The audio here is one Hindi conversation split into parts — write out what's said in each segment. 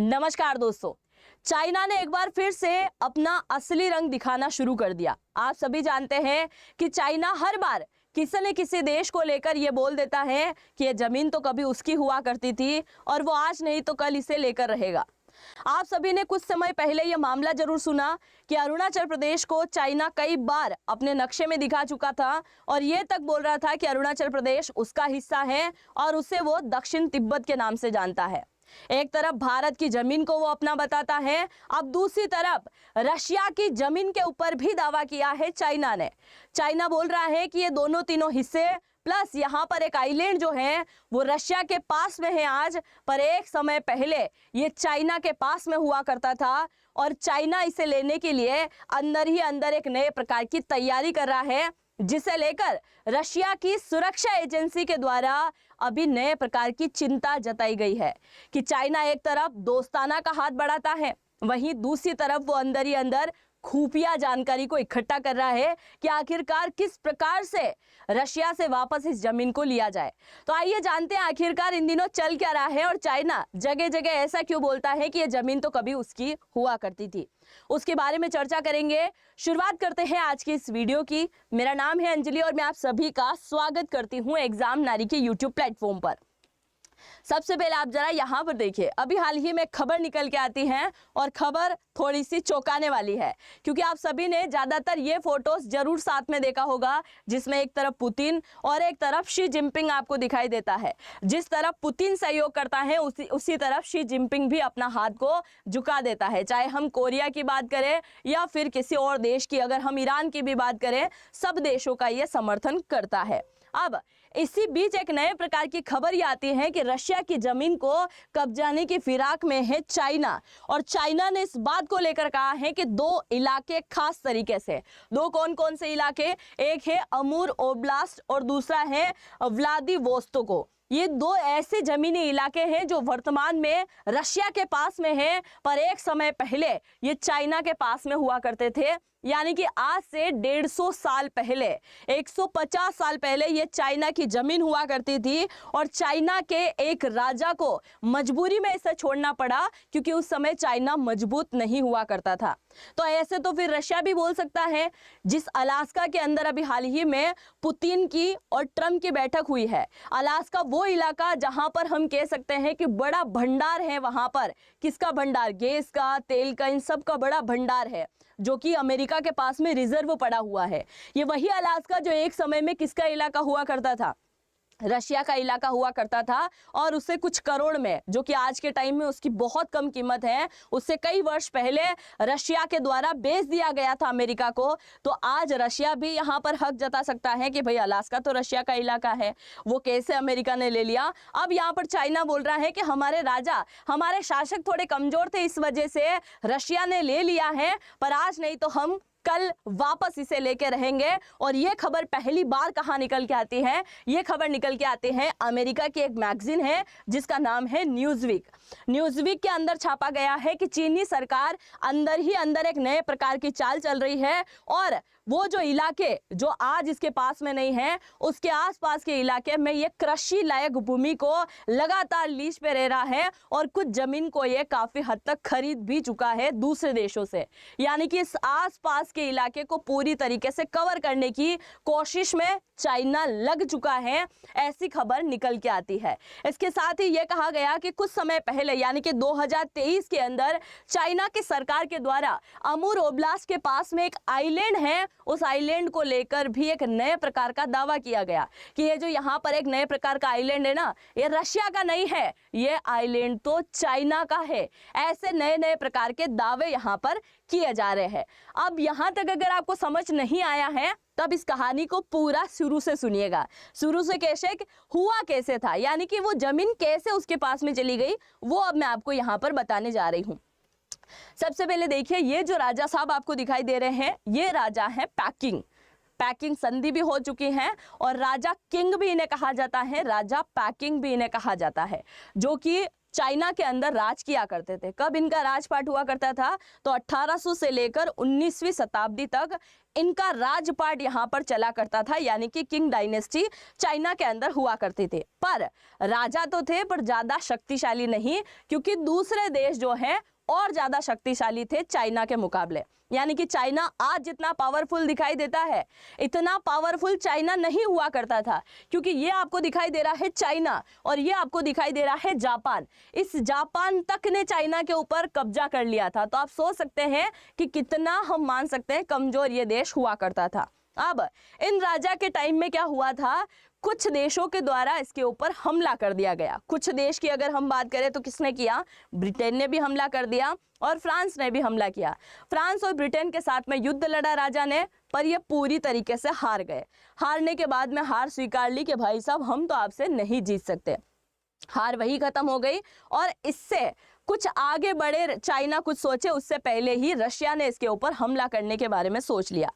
नमस्कार दोस्तों। चाइना ने एक बार फिर से अपना असली रंग दिखाना शुरू कर दिया। आप सभी जानते हैं कि चाइना हर बार किसी न किसी देश को लेकर ये बोल देता है कि ये जमीन तो कभी उसकी हुआ करती थी और वो आज नहीं तो कल इसे लेकर रहेगा। आप सभी ने कुछ समय पहले यह मामला जरूर सुना कि अरुणाचल प्रदेश को चाइना कई बार अपने नक्शे में दिखा चुका था और यह तक बोल रहा था कि अरुणाचल प्रदेश उसका हिस्सा है और उसे वो दक्षिण तिब्बत के नाम से जानता है। एक तरफ भारत की जमीन को वो अपना बताता है, अब दूसरी तरफ रशिया की जमीन के ऊपर भी दावा किया है चाइना ने। चाइना बोल रहा है कि ये दोनों तीनों हिस्से प्लस यहाँ पर एक आइलैंड जो है वो रशिया के पास में है आज, पर एक समय पहले ये चाइना के पास में हुआ करता था और चाइना इसे लेने के लिए अंदर ही अंदर एक नए प्रकार की तैयारी कर रहा है, जिसे लेकर रशिया की सुरक्षा एजेंसी के द्वारा अभी नए प्रकार की चिंता जताई गई है कि चाइना एक तरफ दोस्ताना का हाथ बढ़ाता है, वहीं दूसरी तरफ वो अंदर ही अंदर खुफिया जानकारी को इकट्ठा कर रहा है कि आखिरकार किस प्रकार से रशिया से वापस इस जमीन को लिया जाए। तो आइए जानते हैं आखिरकार इन दिनों चल क्या रहा है और चाइना जगह जगह ऐसा क्यों बोलता है कि यह जमीन तो कभी उसकी हुआ करती थी। उसके बारे में चर्चा करेंगे। शुरुआत करते हैं आज की इस वीडियो की। मेरा नाम है अंजलि और मैं आप सभी का स्वागत करती हूँ एग्जाम नारी के यूट्यूब प्लेटफॉर्म पर। सबसे पहले आप जरा यहाँ पर देखिए, अभी हाल ही में खबर निकल के आती है और खबर थोड़ी सी चौंकाने वाली है, क्योंकि आप सभी ने ज्यादातर ये फोटोज जरूर साथ में देखा होगा जिसमें एक तरफ पुतिन और एक तरफ शी जिनपिंग आपको दिखाई देता है। जिस तरफ पुतिन सहयोग करता है उसी तरफ शी जिनपिंग भी अपना हाथ को झुका देता है। चाहे हम कोरिया की बात करें या फिर किसी और देश की, अगर हम ईरान की भी बात करें, सब देशों का यह समर्थन करता है। अब इसी बीच एक नए प्रकार की खबर ये आती है कि रशिया की जमीन को कब्जाने की फिराक में है चाइना, और चाइना ने इस बात को लेकर कहा है कि दो इलाके खास तरीके से, दो कौन कौन से इलाके, एक है अमूर ओब्लास्ट और दूसरा है व्लादिवोस्तोक। ये दो ऐसे जमीनी इलाके हैं जो वर्तमान में रशिया के पास में है, पर एक समय पहले ये चाइना के पास में हुआ करते थे। यानी कि आज से 150 साल पहले, 150 साल पहले ये चाइना की जमीन हुआ करती थी और चाइना के एक राजा को मजबूरी में इसे छोड़ना पड़ा, क्योंकि उस समय चाइना मजबूत नहीं हुआ करता था। तो ऐसे तो फिर रशिया भी बोल सकता है। जिस अलास्का के अंदर अभी हाल ही में पुतिन की और ट्रम्प की बैठक हुई है, अलास्का वो इलाका जहां पर हम कह सकते हैं कि बड़ा भंडार है, वहां पर किसका भंडार, गैस का, तेल का, इन सब का बड़ा भंडार है, जो कि अमेरिका के पास में रिजर्व पड़ा हुआ है। ये वही अलास्का जो एक समय में किसका इलाका हुआ करता था, रशिया का इलाका हुआ करता था, और उससे कुछ करोड़ में, जो कि आज के टाइम में उसकी बहुत कम कीमत है, उससे कई वर्ष पहले रशिया के द्वारा बेच दिया गया था अमेरिका को। तो आज रशिया भी यहाँ पर हक जता सकता है कि भाई अलास्का तो रशिया का इलाका है, वो कैसे अमेरिका ने ले लिया। अब यहाँ पर चाइना बोल रहा है कि हमारे राजा, हमारे शासक थोड़े कमजोर थे, इस वजह से रशिया ने ले लिया है, पर आज नहीं तो हम कल वापस इसे लेके रहेंगे। और ये खबर पहली बार कहाँ निकल के आती है, ये खबर निकल के आती है अमेरिका की एक मैगजीन है जिसका नाम है न्यूज़वीक। न्यूज़वीक के अंदर छापा गया है कि चीनी सरकार अंदर ही अंदर एक नए प्रकार की चाल चल रही है, और वो जो इलाके जो आज इसके पास में नहीं है, उसके आसपास के इलाके में ये कृषि लायक भूमि को लगातार लीज पे रह रहा है, और कुछ जमीन को ये काफी हद तक खरीद भी चुका है दूसरे देशों से। यानी कि इस आसपास के इलाके को पूरी तरीके से कवर करने की कोशिश में चाइना लग चुका है, ऐसी खबर निकल के आती है। इसके साथ ही यह कहा गया कि कुछ समय पहले यानी कि 2023 के अंदर चाइना की सरकार के द्वारा अमूर ओब्लास्ट के पास में एक आइलैंड है, उस आइलैंड को लेकर भी एक नए प्रकार का दावा किया गया कि ये जो यहाँ पर एक नए प्रकार का आइलैंड है ना, ये रशिया का नहीं है, ये आइलैंड तो चाइना का है। ऐसे नए नए प्रकार के दावे यहाँ पर किए जा रहे हैं। अब यहाँ तक अगर आपको समझ नहीं आया है, तब इस कहानी को पूरा शुरू से सुनिएगा। शुरू से कैसे हुआ, कैसे था, यानी कि वो जमीन कैसे उसके पास में चली गई, वो अब मैं आपको यहाँ पर बताने जा रही हूँ। सबसे पहले देखिए, ये जो राजा साहब आपको दिखाई दे रहे हैं, ये राजा है पैकिंग संधि भी हो चुकी है, और राजा किंग भी इन्हें कहा जाता है, राजा पैकिंग भी इन्हें कहा जाता है, जो कि चाइना के अंदर राज किया करते थे। कब इनका राजपाट हुआ करता था? तो 1800 से लेकर 19वीं शताब्दी तक इनका राजपाट यहाँ पर चला करता था, यानी कि किंग डायनेस्टी चाइना के अंदर हुआ करती थी। पर राजा तो थे पर ज्यादा शक्तिशाली नहीं, क्योंकि दूसरे देश जो हैं और ज्यादा शक्तिशाली थे चाइना के मुकाबले। यानी कि चाइना आज जितना पावरफुल दिखाई देता है, इतना पावरफुल चाइना नहीं हुआ करता था, क्योंकि ये आपको दिखाई दे रहा है चाइना और ये आपको दिखाई दे रहा है जापान। इस जापान तक ने चाइना के ऊपर कब्जा कर लिया था। तो आप सोच सकते हैं कि कितना हम मान सकते हैं कमजोर ये देश हुआ करता था। अब इन राजा के टाइम में क्या हुआ था, कुछ देशों के द्वारा इसके ऊपर हमला कर दिया गया। कुछ देश की अगर हम बात करें तो किसने किया? ब्रिटेन ने भी हमला कर दिया और फ्रांस ने भी हमला किया। फ्रांस और ब्रिटेन के साथ में युद्ध लड़ा राजा ने, पर ये पूरी तरीके से हार गए। हारने के बाद में हार स्वीकार ली कि भाई साहब हम तो आपसे नहीं जीत सकते। हार वही खत्म हो गई और इससे कुछ आगे बढ़े चाइना कुछ सोचे उससे पहले ही रशिया ने इसके ऊपर हमला करने के बारे में सोच लिया।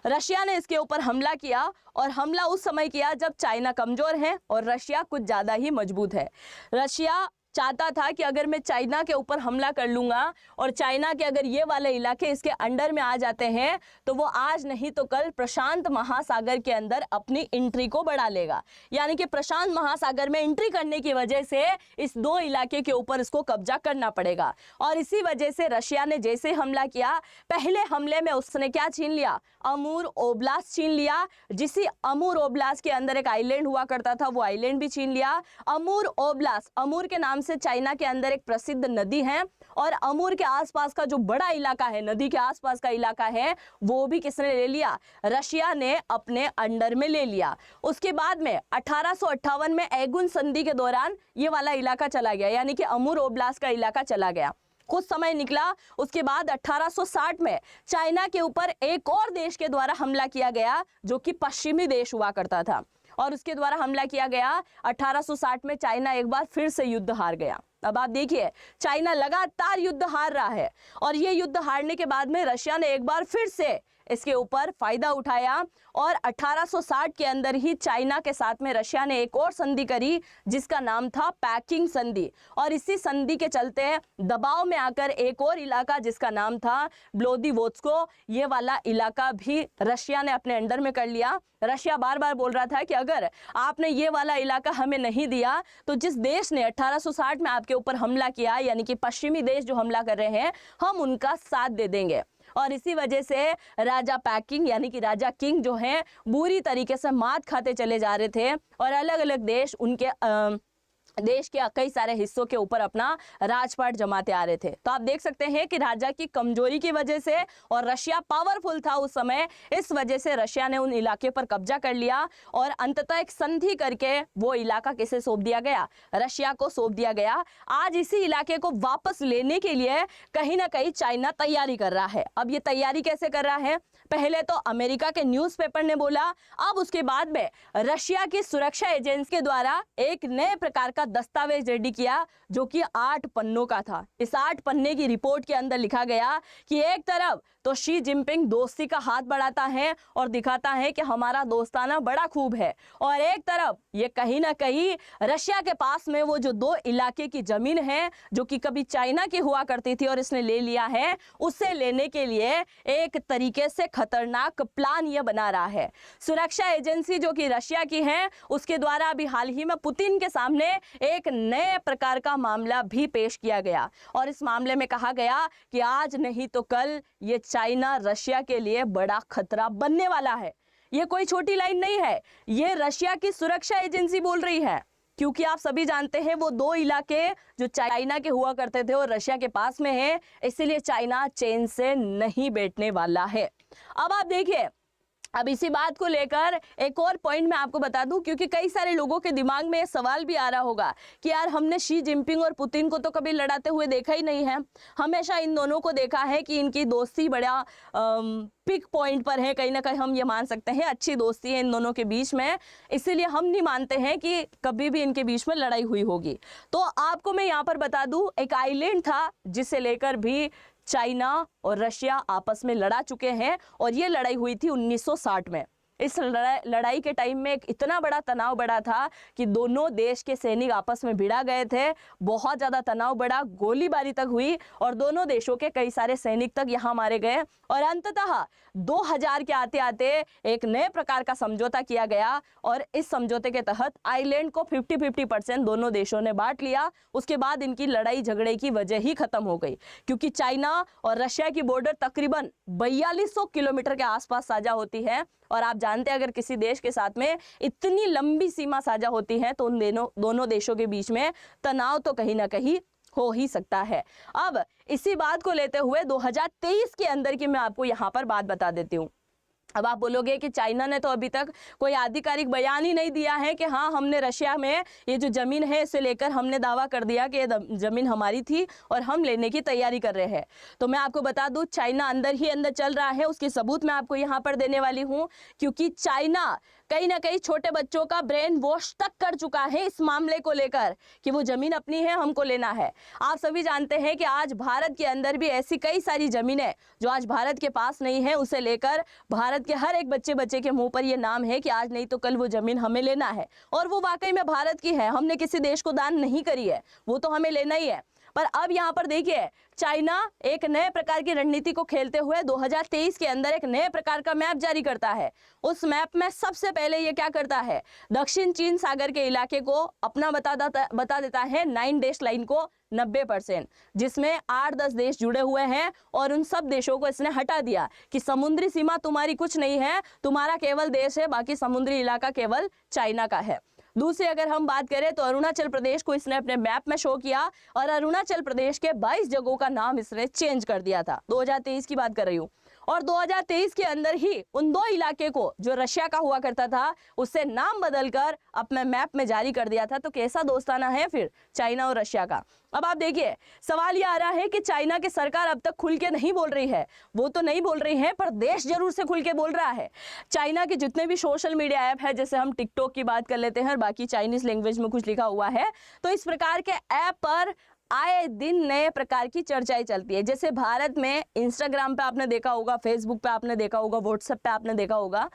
रशिया ने इसके ऊपर हमला किया और हमला उस समय किया जब चाइना कमजोर है और रशिया कुछ ज्यादा ही मजबूत है। रशिया चाहता था कि अगर मैं चाइना के ऊपर हमला कर लूंगा और चाइना के अगर ये वाले इलाके इसके अंडर में आ जाते हैं तो वो आज नहीं तो कल प्रशांत महासागर के अंदर अपनी एंट्री को बढ़ा लेगा। यानी कि प्रशांत महासागर में एंट्री करने की वजह से इस दो इलाके के ऊपर इसको कब्जा करना पड़ेगा। और इसी वजह से रशिया ने जैसे हमला किया, पहले हमले में उसने क्या छीन लिया? अमूर ओब्लास्ट छीन लिया। जिसी अमूर ओब्लास्ट के अंदर एक आइलैंड हुआ करता था, वो आइलैंड भी छीन लिया। अमूर ओब्लास्ट, अमूर के नाम से चाइना के अंदर एक प्रसिद्ध नदी है और अमूर के आसपास का जो बड़ा इलाका है, नदी के आसपास का इलाका है, वो भी किसने ले लिया? रशिया ने अपने अंडर में ले लिया। उसके बाद में 1858 में एगुन संधि के दौरान ये वाला इलाका चला गया, यानी कि अमूर ओब्लास्ट का इलाका चला गया। कुछ समय निकला, उसके बाद 1860 में चाइना के ऊपर एक और देश के द्वारा हमला किया गया जो कि पश्चिमी देश हुआ करता था और उसके द्वारा हमला किया गया। 1860 में चाइना एक बार फिर से युद्ध हार गया। अब आप देखिए चाइना लगातार युद्ध हार रहा है और ये युद्ध हारने के बाद में रशिया ने एक बार फिर से इसके ऊपर फायदा उठाया और 1860 के अंदर ही चाइना के साथ में रशिया ने एक और संधि करी जिसका नाम था पैकिंग संधि। और इसी संधि के चलते दबाव में आकर एक और इलाका जिसका नाम था व्लादिवोस्तोक, ये वाला इलाका भी रशिया ने अपने अंडर में कर लिया। रशिया बार बार बोल रहा था कि अगर आपने ये वाला इलाका हमें नहीं दिया तो जिस देश ने 1860 में आपके ऊपर हमला किया, यानी कि पश्चिमी देश जो हमला कर रहे हैं, हम उनका साथ दे देंगे। और इसी वजह से राजा पैकिंग यानी कि राजा किंग जो हैं बुरी तरीके से मात खाते चले जा रहे थे और अलग अलग देश उनके देश के कई सारे हिस्सों के ऊपर अपना राजपाट जमाते आ रहे थे। तो आप देख सकते हैं कि राजा की कमजोरी की वजह से और रशिया पावरफुल था उस समय, इस वजह से रशिया ने उन इलाके पर कब्जा कर लिया और अंततः एक संधि करके वो इलाका किसे सौंप दिया गया? रशिया को सौंप दिया गया। आज इसी इलाके को वापस लेने के लिए कहीं ना कहीं चाइना तैयारी कर रहा है। अब ये तैयारी कैसे कर रहा है? पहले तो अमेरिका के न्यूज़पेपर ने बोला, अब उसके बाद में रशिया की सुरक्षा एजेंसी के द्वारा एक नए प्रकार का दस्तावेज रेडी किया जो कि 8 पन्नों का था। इस 8 पन्ने की रिपोर्ट के अंदर लिखा गया कि एक तरफ तो शी जिनपिंग दोस्ती का हाथ बढ़ाता है और दिखाता है कि हमारा दोस्ताना बड़ा खूब है, और एक तरफ ये कहीं ना कहीं रशिया के पास में वो जो 2 इलाके की जमीन है जो कि कभी चाइना की हुआ करती थी और इसने ले लिया है, उसे लेने के लिए एक तरीके से खतरनाक प्लान ये बना रहा है। सुरक्षा एजेंसी जो कि रशिया की है उसके द्वारा अभी हाल ही में पुतिन के सामने एक नए प्रकार का मामला भी पेश किया गया और इस मामले में कहा गया कि आज नहीं तो कल ये चाइना रशिया के लिए बड़ा खतरा बनने वाला है। ये कोई छोटी लाइन नहीं है, ये रशिया की सुरक्षा एजेंसी बोल रही है, क्योंकि आप सभी जानते हैं वो 2 इलाके जो चाइना के हुआ करते थे और रशिया के पास में है, इसीलिए चाइना चैन से नहीं बैठने वाला है। अब आप देखिए, अब इसी बात को लेकर एक और पॉइंट मैं आपको बता दूं, क्योंकि कई सारे लोगों के दिमाग में सवाल भी आ रहा होगा कि यार हमने शी जिनपिंग और पुतिन को तो कभी लड़ाते हुए देखा ही नहीं है, हमेशा इन दोनों को देखा है कि इनकी दोस्ती बड़ा पिक पॉइंट पर है, कहीं ना कहीं हम ये मान सकते हैं अच्छी दोस्ती है इन दोनों के बीच में, इसीलिए हम नहीं मानते हैं कि कभी भी इनके बीच में लड़ाई हुई होगी। तो आपको मैं यहाँ पर बता दूं, एक आइलैंड था जिसे लेकर भी चाइना और रशिया आपस में लड़ा चुके हैं और ये लड़ाई हुई थी 1960 में। इस लड़ाई के टाइम में एक इतना बड़ा तनाव बढ़ा था कि दोनों देश के सैनिक आपस में भिड़ा गए थे, बहुत ज़्यादा तनाव बढ़ा, गोलीबारी तक हुई और दोनों देशों के कई सारे सैनिक तक यहाँ मारे गए और अंततः 2000 के आते आते एक नए प्रकार का समझौता किया गया और इस समझौते के तहत आइलैंड को 50-50% दोनों देशों ने बांट लिया। उसके बाद इनकी लड़ाई झगड़े की वजह ही खत्म हो गई, क्योंकि चाइना और रशिया की बॉर्डर तकरीबन 4200 किलोमीटर के आसपास साझा होती है और आप जानते हैं अगर किसी देश के साथ में इतनी लंबी सीमा साझा होती है तो उन दोनों देशों के बीच में तनाव तो कहीं ना कहीं हो ही सकता है। अब इसी बात को लेते हुए 2023 के अंदर की मैं आपको यहाँ पर बात बता देती हूँ। अब आप बोलोगे कि चाइना ने तो अभी तक कोई आधिकारिक बयान ही नहीं दिया है कि हाँ हमने रशिया में ये जो ज़मीन है इसे लेकर हमने दावा कर दिया कि ये ज़मीन हमारी थी और हम लेने की तैयारी कर रहे हैं। तो मैं आपको बता दूं चाइना अंदर ही अंदर चल रहा है, उसके सबूत मैं आपको यहाँ पर देने वाली हूँ, क्योंकि चाइना कहीं ना कहीं छोटे बच्चों का ब्रेन वॉश तक कर चुका है इस मामले को लेकर कि वो ज़मीन अपनी है, हमको लेना है। आप सभी जानते हैं कि आज भारत के अंदर भी ऐसी कई सारी ज़मीनें जो आज भारत के पास नहीं है, उसे लेकर भारत के हर एक बच्चे के मुंह पर ये नाम है कि आज नहीं तो कल वो जमीन हमें लेना है और वो वाकई में भारत की है, हमने किसी देश को दान नहीं करी है, वो तो हमें लेना ही है। पर अब यहाँ पर देखिए चाइना एक नए प्रकार की रणनीति को खेलते हुए 2023 के अंदर एक नए प्रकार का मैप जारी करता है। उस मैप में सबसे पहले ये क्या करता है, दक्षिण चीन सागर के इलाके को अपना बता देता है 9 डैश लाइन को 90%, जिसमें 8-10 देश जुड़े हुए हैं और उन सब देशों को इसने हटा दिया कि समुद्री सीमा तुम्हारी कुछ नहीं है, तुम्हारा केवल देश है, बाकी समुद्री इलाका केवल चाइना का है। दूसरी अगर हम बात करें तो अरुणाचल प्रदेश को इसने अपने मैप में शो किया और अरुणाचल प्रदेश के 22 जगहों का नाम इसने चेंज कर दिया था। 2023 की बात कर रही हूँ और 2023 के अंदर ही उन 2 इलाके को जो रशिया का हुआ करता था उससे नाम बदलकर अपने मैप में जारी कर दिया था। तो कैसा दोस्ताना है फिर चाइना और रशिया का। अब आप देखिए सवाल ये आ रहा है कि चाइना की सरकार अब तक खुल के नहीं बोल रही है, वो तो नहीं बोल रही है पर देश जरूर से खुल के बोल रहा है। चाइना के जितने भी सोशल मीडिया ऐप है, जैसे हम टिकटॉक की बात कर लेते हैं और बाकी चाइनीज लैंग्वेज में कुछ लिखा हुआ है, तो इस प्रकार के ऐप पर आए दिन नए प्रकार की चर्चाएं चलती है। जैसे भारत में इंस्टाग्राम पे आपने देखा होगा, फेसबुक पे आपने देखा होगा, व्हाट्सएप पे आपने देखा होगा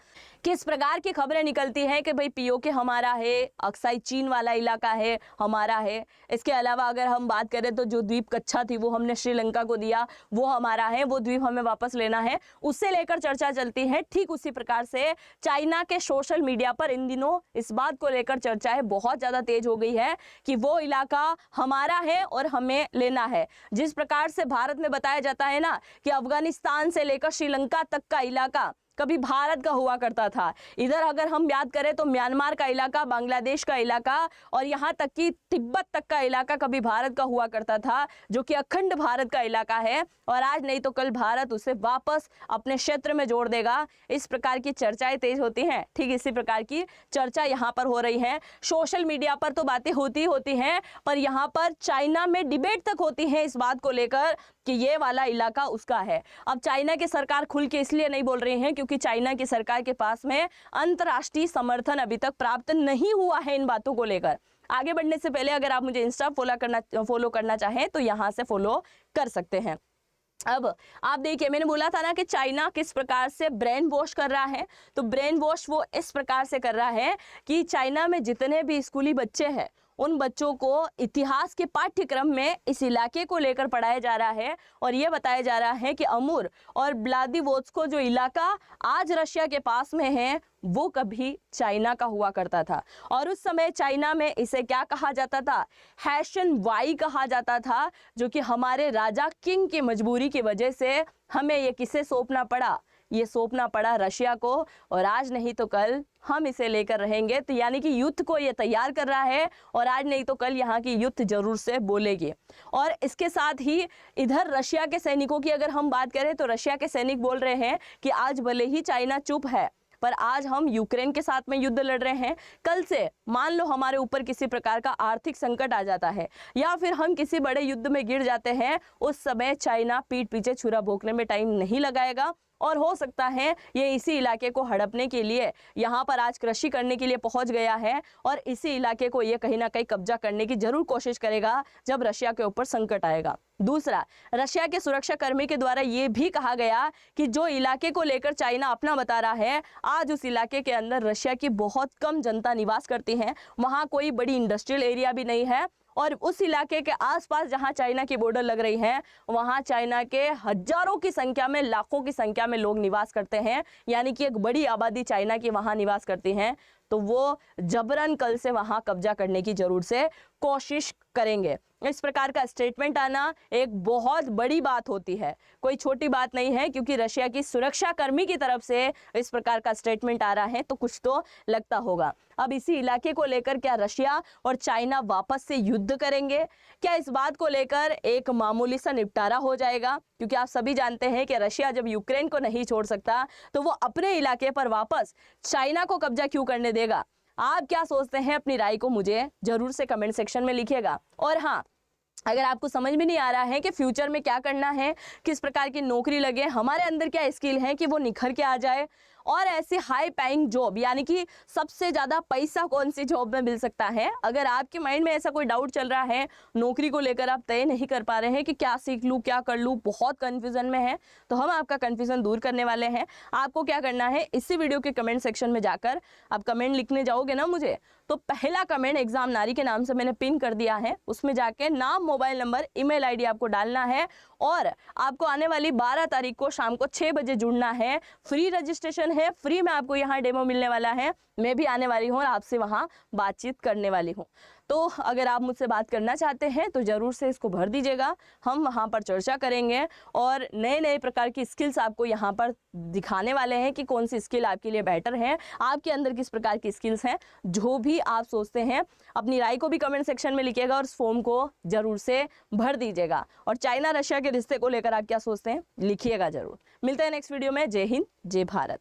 किस प्रकार की खबरें निकलती हैं कि भाई पीओके हमारा है, अक्साई चीन वाला इलाका है हमारा है। इसके अलावा अगर हम बात करें तो जो द्वीप कच्छा थी वो हमने श्रीलंका को दिया, वो हमारा है, वो द्वीप हमें वापस लेना है, उससे लेकर चर्चा चलती है। ठीक उसी प्रकार से चाइना के सोशल मीडिया पर इन दिनों इस बात को लेकर चर्चाएं बहुत ज़्यादा तेज हो गई है कि वो इलाका हमारा है और हमें लेना है। जिस प्रकार से भारत में बताया जाता है ना कि अफगानिस्तान से लेकर श्रीलंका तक का इलाका कभी भारत का हुआ करता था। इधर अगर हम याद करें तो म्यांमार का इलाका, बांग्लादेश का इलाका और यहाँ तक कि तिब्बत तक का इलाका कभी भारत का हुआ करता था, जो कि अखंड भारत का इलाका है और आज नहीं तो कल भारत उसे वापस अपने क्षेत्र में जोड़ देगा। इस प्रकार की चर्चाएं तेज होती हैं। ठीक इसी प्रकार की चर्चा यहाँ पर हो रही है। सोशल मीडिया पर तो बातें होती हैं पर यहाँ पर चाइना में डिबेट तक होती है इस बात को लेकर कि ये वाला इलाका उसका है। अब चाइना की सरकार खुल के इसलिए नहीं बोल रही है क्योंकि चाइना की सरकार के पास में अंतर्राष्ट्रीय समर्थन अभी तक प्राप्त नहीं हुआ है इन बातों को लेकर। आगे बढ़ने से पहले अगर आप मुझे इंस्टा फॉलो करना चाहें तो यहाँ से फॉलो कर सकते हैं। अब आप देखिए मैंने बोला था ना कि चाइना किस प्रकार से ब्रेन वॉश कर रहा है, तो ब्रेन वॉश वो इस प्रकार से कर रहा है कि चाइना में जितने भी स्कूली बच्चे हैं उन बच्चों को इतिहास के पाठ्यक्रम में इस इलाके को लेकर पढ़ाया जा रहा है और ये बताया जा रहा है कि अमूर और व्लादिवोस्तोक जो इलाका आज रशिया के पास में है वो कभी चाइना का हुआ करता था और उस समय चाइना में इसे क्या कहा जाता था, हैशन वाई कहा जाता था, जो कि हमारे राजा किंग की मजबूरी की वजह से हमें ये किसे सौंपना पड़ा, ये सौंपना पड़ा रशिया को और आज नहीं तो कल हम इसे लेकर रहेंगे। तो यानी कि युद्ध को ये तैयार कर रहा है और आज नहीं तो कल यहाँ की युद्ध जरूर से बोलेगी। और इसके साथ ही इधर रशिया के सैनिकों की अगर हम बात करें तो रशिया के सैनिक बोल रहे हैं कि आज भले ही चाइना चुप है पर आज हम यूक्रेन के साथ में युद्ध लड़ रहे हैं, कल से मान लो हमारे ऊपर किसी प्रकार का आर्थिक संकट आ जाता है या फिर हम किसी बड़े युद्ध में गिर जाते हैं, उस समय चाइना पीठ पीछे छुरा भोंकने में टाइम नहीं लगाएगा और हो सकता है ये इसी इलाके को हड़पने के लिए यहाँ पर आज कृषि करने के लिए पहुंच गया है और इसी इलाके को ये कहीं ना कहीं कब्जा करने की जरूर कोशिश करेगा जब रशिया के ऊपर संकट आएगा। दूसरा, रशिया के सुरक्षा कर्मी के द्वारा ये भी कहा गया कि जो इलाके को लेकर चाइना अपना बता रहा है, आज उस इलाके के अंदर रशिया की बहुत कम जनता निवास करती है, वहां कोई बड़ी इंडस्ट्रियल एरिया भी नहीं है और उस इलाके के आसपास जहां चाइना की बॉर्डर लग रही है वहां चाइना के हजारों की संख्या में, लाखों की संख्या में लोग निवास करते हैं, यानी कि एक बड़ी आबादी चाइना की वहां निवास करती है। तो वो जबरन कल से वहां कब्जा करने की जरूर से कोशिश करेंगे। इस प्रकार का स्टेटमेंट आना एक बहुत बड़ी बात होती है, कोई छोटी बात नहीं है, क्योंकि रशिया की सुरक्षा कर्मी की तरफ से इस प्रकार का स्टेटमेंट आ रहा है तो कुछ तो लगता होगा। अब इसी इलाके को लेकर क्या रशिया और चाइना वापस से युद्ध करेंगे? क्या इस बात को लेकर एक मामूली सा निपटारा हो जाएगा? क्योंकि आप सभी जानते हैं कि रशिया जब यूक्रेन को नहीं छोड़ सकता तो वो अपने इलाके पर वापस चाइना को कब्जा क्यों करने देगा? आप क्या सोचते हैं? अपनी राय को मुझे जरूर से कमेंट सेक्शन में लिखिएगा। और हाँ, अगर आपको समझ में नहीं आ रहा है कि फ्यूचर में क्या करना है, किस प्रकार की नौकरी लगे, हमारे अंदर क्या स्किल है कि वो निखर के आ जाए, और ऐसी हाई पेइंग जॉब यानी कि सबसे ज़्यादा पैसा कौन सी जॉब में मिल सकता है, अगर आपके माइंड में ऐसा कोई डाउट चल रहा है, नौकरी को लेकर आप तय नहीं कर पा रहे हैं कि क्या सीख लूँ, क्या कर लूँ, बहुत कन्फ्यूजन में है, तो हम आपका कन्फ्यूजन दूर करने वाले हैं। आपको क्या करना है, इसी वीडियो के कमेंट सेक्शन में जाकर आप कमेंट लिखने जाओगे ना मुझे, तो पहला कमेंट एग्जाम नारी के नाम से मैंने पिन कर दिया है, उसमें जाके नाम, मोबाइल नंबर, ईमेल आईडी आपको डालना है और आपको आने वाली 12 तारीख को शाम को 6 बजे जुड़ना है। फ्री रजिस्ट्रेशन है, फ्री में आपको यहाँ डेमो मिलने वाला है, मैं भी आने वाली हूँ और आपसे वहाँ बातचीत करने वाली हूँ। तो अगर आप मुझसे बात करना चाहते हैं तो ज़रूर से इसको भर दीजिएगा, हम वहाँ पर चर्चा करेंगे और नए नए प्रकार की स्किल्स आपको यहाँ पर दिखाने वाले हैं कि कौन सी स्किल आपके लिए बेटर है, आपके अंदर किस प्रकार की स्किल्स हैं। जो भी आप सोचते हैं अपनी राय को भी कमेंट सेक्शन में लिखिएगा और इस फॉर्म को ज़रूर से भर दीजिएगा। और चाइना रशिया के रिश्ते को लेकर आप क्या सोचते हैं लिखिएगा ज़रूर। मिलते हैं नेक्स्ट वीडियो में। जय हिंद, जय भारत।